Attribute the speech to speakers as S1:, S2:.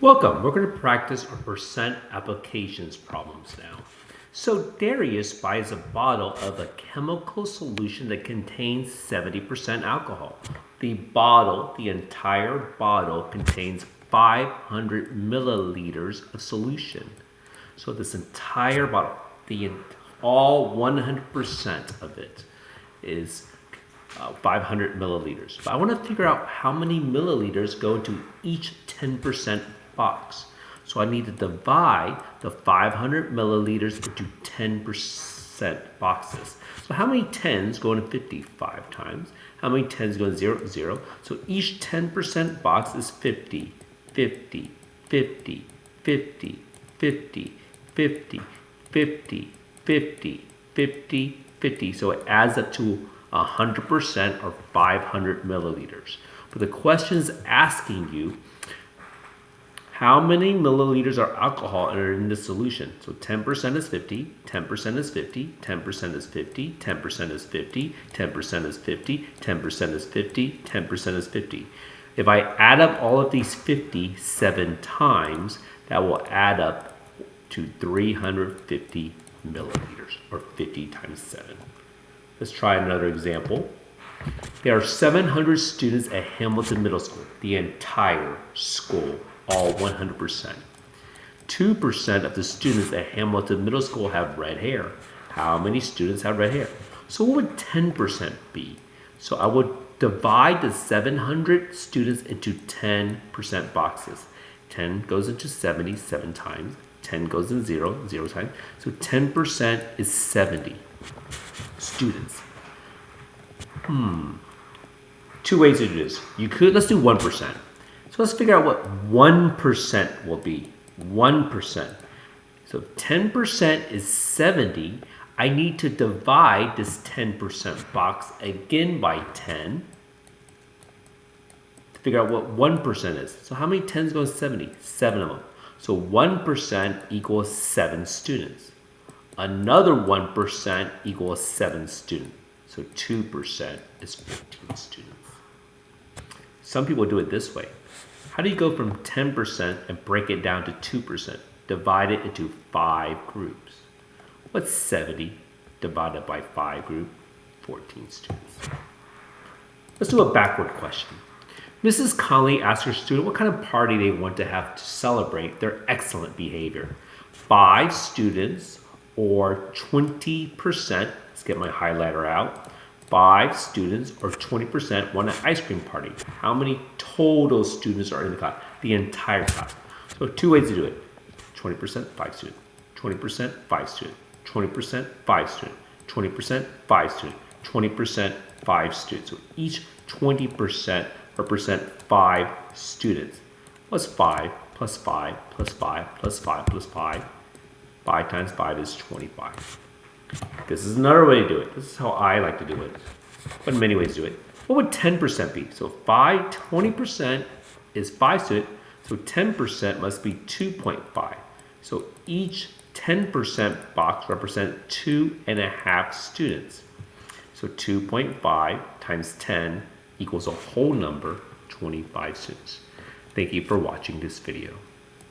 S1: Welcome. We're going to practice our percent applications problems now. So Darius buys a bottle of a chemical solution that contains 70% alcohol. The entire bottle contains 500 milliliters of solution. So this entire bottle, all 100% of it is 500 milliliters. But I want to figure out how many milliliters go into each 10% box. So I need to divide the 500 milliliters into 10% boxes. So how many 10s go into 55 times? How many 10s go into 0, 0? So each 10% box is 50, 50, 50, 50, 50, 50, 50, 50, 50, 50. So it adds up to 100% or 500 milliliters. But the question is asking you how many milliliters of alcohol are in this solution. So 10% is 50, 10% is 50, 10% is 50, 10% is 50, 10% is 50, 10% is 50, 10% is 50. If I add up all of these 57 times, that will add up to 350 milliliters, or 50 times 7. Let's try another example. There are 700 students at Hamilton Middle School, the entire school, all 100%. 2% of the students at Hamilton Middle School have red hair. How many students have red hair? So what would 10% be? So I would divide the 700 students into 10% boxes. 10 goes into 70 7 times. 10 goes in 0, 0 times. So 10% is 70 students. Two ways to do this. Let's do 1%. So let's figure out what 1% will be. 1%. So 10% is 70. I need to divide this 10% box again by 10 to figure out what 1% is. So how many 10s go in 70? 7 of them. So 1% equals 7 students. Another 1% equals 7 students. So 2% is 15 students. Some people do it this way. How do you go from 10% and break it down to 2%? Divide it into 5 groups. What's 70 divided by 5 groups? 14 students. Let's do a backward question. Mrs. Conley asked her student what kind of party they want to have to celebrate their excellent behavior. 5 students, or 20%, let's get my highlighter out. 5 students, or 20%, want an ice cream party. How many total students are in the class? The entire class. So 2 ways to do it. 20%, 5 students. 20%, 5 students. 20%, 5 students. 20%, 5 students. 20%, 5 students. So each 20% represent 5 students. What's 5 plus 5 plus 5 plus 5 plus 5? 5 times 5 is 25. This is another way to do it. This is how I like to do it. But many ways to do it. What would 10% be? So 20% is 5 students. So 10% must be 2.5. So each 10% box represents 2.5 students. So 2.5 times 10 equals a whole number, 25 students. Thank you for watching this video.